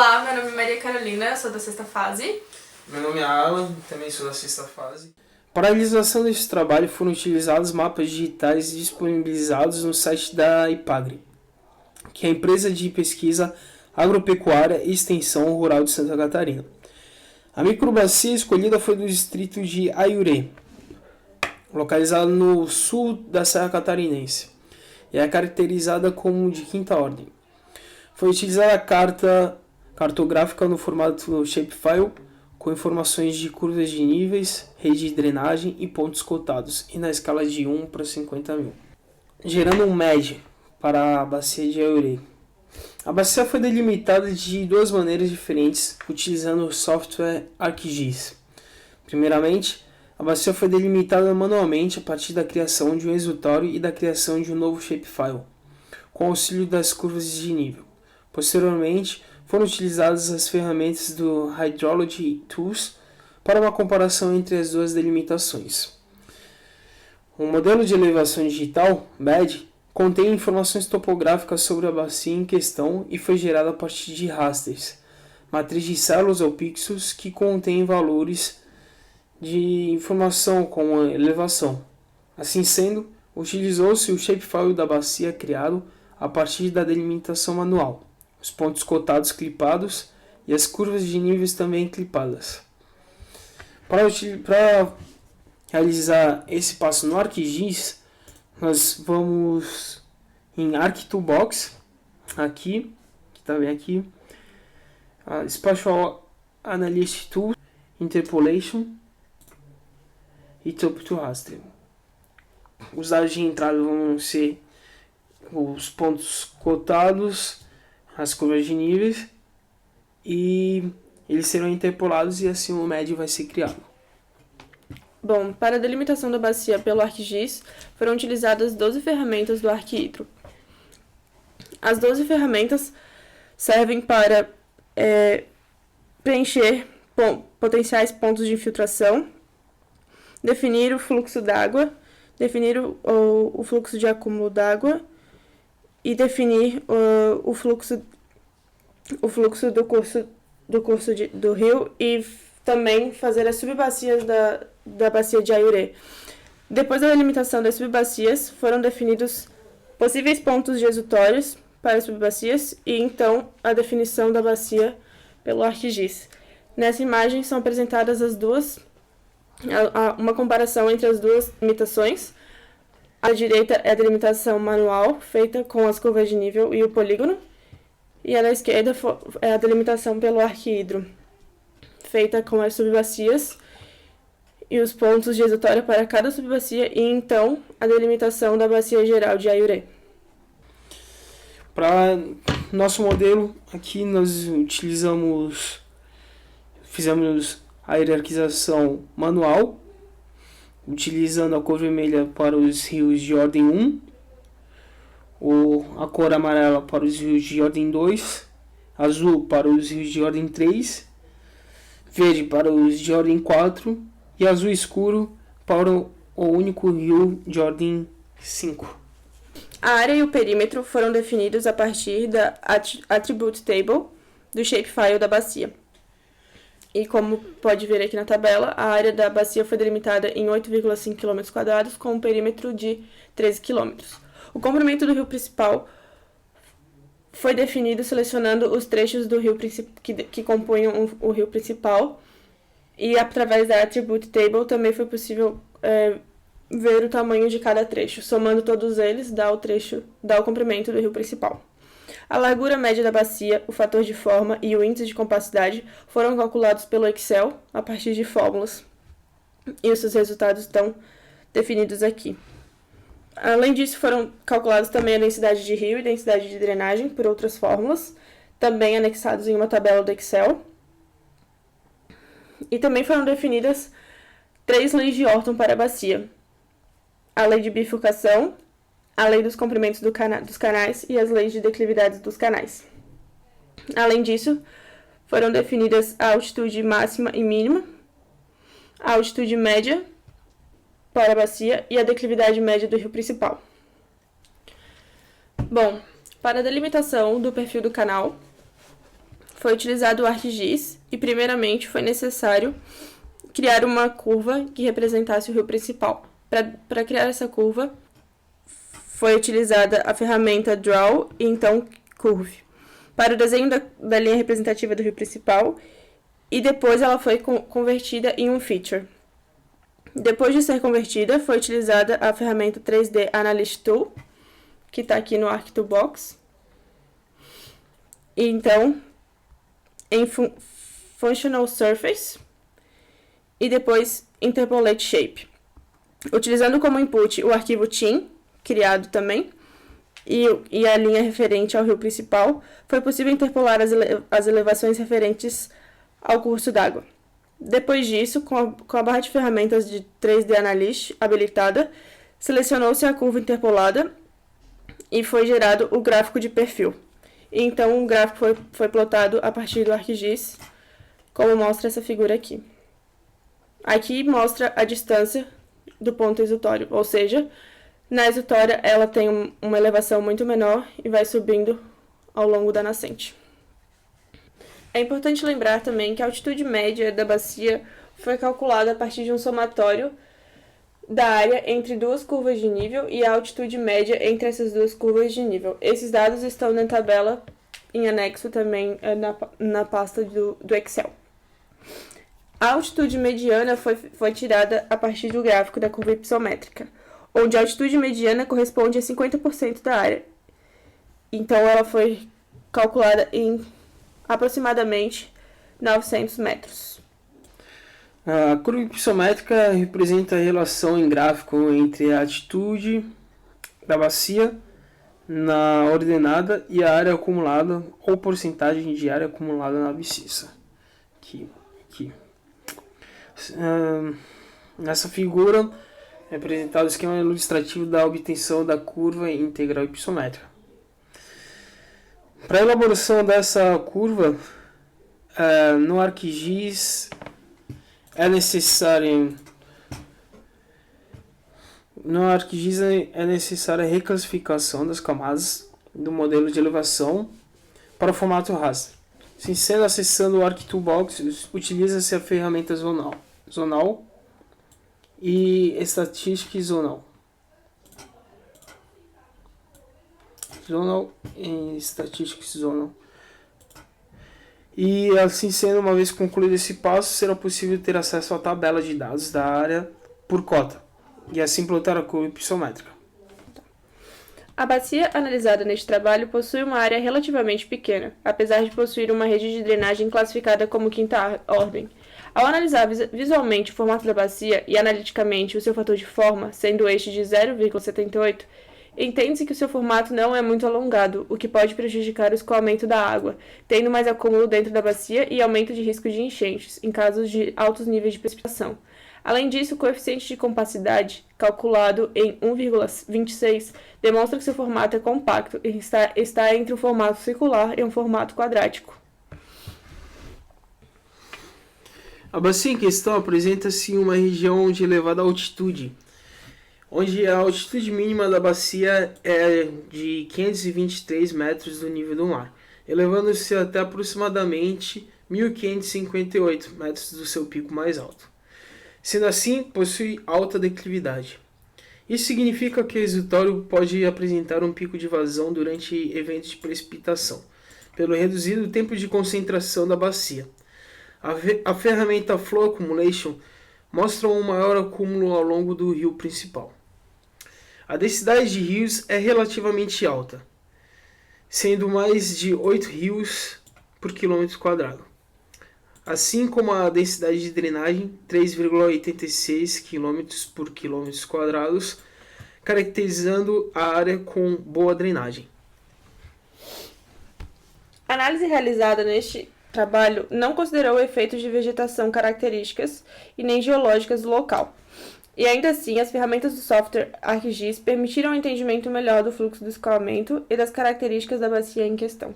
Olá, meu nome é Maria Carolina, eu sou da sexta fase. Meu nome é Alan, também sou da sexta fase. Para a realização deste trabalho foram utilizados mapas digitais disponibilizados no site da IPAGRE, que é a Empresa de Pesquisa Agropecuária e Extensão Rural de Santa Catarina. A microbacia escolhida foi do distrito de Aiuré, localizado no sul da Serra Catarinense, e é caracterizada como de quinta ordem. Foi utilizada a carta cartográfica no formato shapefile, com informações de curvas de níveis, rede de drenagem e pontos cotados, e na escala de 1 para 50 mil, gerando um MED para a bacia de Aiuré. A bacia foi delimitada de duas maneiras diferentes, utilizando o software ArcGIS. Primeiramente, a bacia foi delimitada manualmente a partir da criação de um exutório e da criação de um novo shapefile, com auxílio das curvas de nível. Posteriormente, foram utilizadas as ferramentas do Hydrology Tools para uma comparação entre as duas delimitações. O modelo de elevação digital, MED, contém informações topográficas sobre a bacia em questão e foi gerado a partir de rasters, matriz de células ou pixels que contêm valores de informação como a elevação. Assim sendo, utilizou-se o shapefile da bacia criado a partir da delimitação manual, os pontos cotados clipados e as curvas de níveis também clipadas. Para realizar esse passo no ArcGIS, nós vamos em Arc2Box, aqui, que está bem aqui, Spatial Analyst Tool, Interpolation e Top to Raster. Os dados de entrada vão ser os pontos cotados, as curvas de níveis, e eles serão interpolados e assim o MED vai ser criado. Bom, para a delimitação da bacia pelo ArcGIS, foram utilizadas 12 ferramentas do ArcHydro. As 12 ferramentas servem para preencher potenciais pontos de infiltração, definir o fluxo d'água, definir o fluxo de acúmulo d'água e definir o fluxo do curso do rio e também fazer as subbacias da bacia de Aiuré. Depois da delimitação das subbacias, foram definidos possíveis pontos de exutórios para as subbacias e então a definição da bacia pelo ArcGIS. Nessa imagem são apresentadas uma comparação entre as duas delimitações. À direita é a delimitação manual, feita com as curvas de nível e o polígono, e à esquerda é a delimitação pelo ArcHydro, feita com as subbacias e os pontos de exutório para cada subbacia, e então a delimitação da bacia geral de Aiuré. Para nosso modelo, aqui nós fizemos a hierarquização manual, utilizando a cor vermelha para os rios de ordem 1, a cor amarela para os rios de ordem 2, azul para os rios de ordem 3, verde para os de ordem 4 e azul escuro para o único rio de ordem 5. A área e o perímetro foram definidos a partir da Attribute Table do shapefile da bacia. E como pode ver aqui na tabela, a área da bacia foi delimitada em 8,5 km² com um perímetro de 13 km. O comprimento do rio principal foi definido selecionando os trechos do rio que compunham o rio principal, e através da Attribute Table também foi possível ver o tamanho de cada trecho. Somando todos eles, dá o comprimento do rio principal. A largura média da bacia, o fator de forma e o índice de compacidade foram calculados pelo Excel a partir de fórmulas, e os seus resultados estão definidos aqui. Além disso, foram calculados também a densidade de rio e densidade de drenagem por outras fórmulas, também anexados em uma tabela do Excel. E também foram definidas 3 leis de Orton para a bacia: a lei de bifurcação, a lei dos comprimentos dos canais e as leis de declividades dos canais. Além disso, foram definidas a altitude máxima e mínima, a altitude média para a bacia e a declividade média do rio principal. Bom, para a delimitação do perfil do canal, foi utilizado o ArcGIS e, primeiramente, foi necessário criar uma curva que representasse o rio principal. Para criar essa curva, foi utilizada a ferramenta Draw e então Curve para o desenho da linha representativa do rio principal, e depois ela foi convertida em um feature. Depois de ser convertida, foi utilizada a ferramenta 3D Analyst Tool, que está aqui no ArcToolbox. E então, em Functional Surface, e depois Interpolate Shape. Utilizando como input o arquivo TIM, criado também, e a linha referente ao rio principal, foi possível interpolar as elevações referentes ao curso d'água. Depois disso, com a barra de ferramentas de 3D Analyst habilitada, selecionou-se a curva interpolada e foi gerado o gráfico de perfil. E então o gráfico foi plotado a partir do ArcGIS, como mostra essa figura aqui. Aqui mostra a distância do ponto exutório, ou seja, na exutória ela tem uma elevação muito menor e vai subindo ao longo da nascente. É importante lembrar também que a altitude média da bacia foi calculada a partir de um somatório da área entre duas curvas de nível e a altitude média entre essas duas curvas de nível. Esses dados estão na tabela em anexo também na pasta do Excel. A altitude mediana foi tirada a partir do gráfico da curva hipossométrica, onde a altitude mediana corresponde a 50% da área. Então, ela foi calculada em aproximadamente 900 metros. A curva hipossométrica representa a relação em gráfico entre a altitude da bacia na ordenada e a área acumulada ou porcentagem de área acumulada na abscissa. Aqui. Nessa figura é apresentado o esquema ilustrativo da obtenção da curva integral hipossométrica. Para a elaboração dessa curva, no ArcGIS é necessária a reclassificação das camadas do modelo de elevação para o formato raster. Assim sendo, acessando o ArcToolbox, utiliza-se a ferramenta zonal e Statistics Zonal. E assim sendo, uma vez concluído esse passo, será possível ter acesso à tabela de dados da área por cota e assim plotar a curva hipossométrica. A bacia analisada neste trabalho possui uma área relativamente pequena, apesar de possuir uma rede de drenagem classificada como quinta ordem. Ao analisar visualmente o formato da bacia e analiticamente o seu fator de forma, sendo este de 0,78, entende-se que o seu formato não é muito alongado, o que pode prejudicar o escoamento da água, tendo mais acúmulo dentro da bacia e aumento de risco de enchentes, em casos de altos níveis de precipitação. Além disso, o coeficiente de compacidade, calculado em 1,26, demonstra que seu formato é compacto e está entre um formato circular e um formato quadrático. A bacia em questão apresenta-se em uma região de elevada altitude, onde a altitude mínima da bacia é de 523 metros do nível do mar, elevando-se até aproximadamente 1.558 metros do seu pico mais alto. Sendo assim, possui alta declividade. Isso significa que o exutório pode apresentar um pico de vazão durante eventos de precipitação, pelo reduzido tempo de concentração da bacia. A ferramenta Flow Accumulation mostra um maior acúmulo ao longo do rio principal. A densidade de rios é relativamente alta, sendo mais de 8 rios por quilômetro quadrado, assim como a densidade de drenagem, 3,86 km por quilômetros quadrados, caracterizando a área com boa drenagem. A análise realizada neste trabalho não considerou efeitos de vegetação características e nem geológicas do local. E ainda assim, as ferramentas do software ArcGIS permitiram um entendimento melhor do fluxo do escoamento e das características da bacia em questão.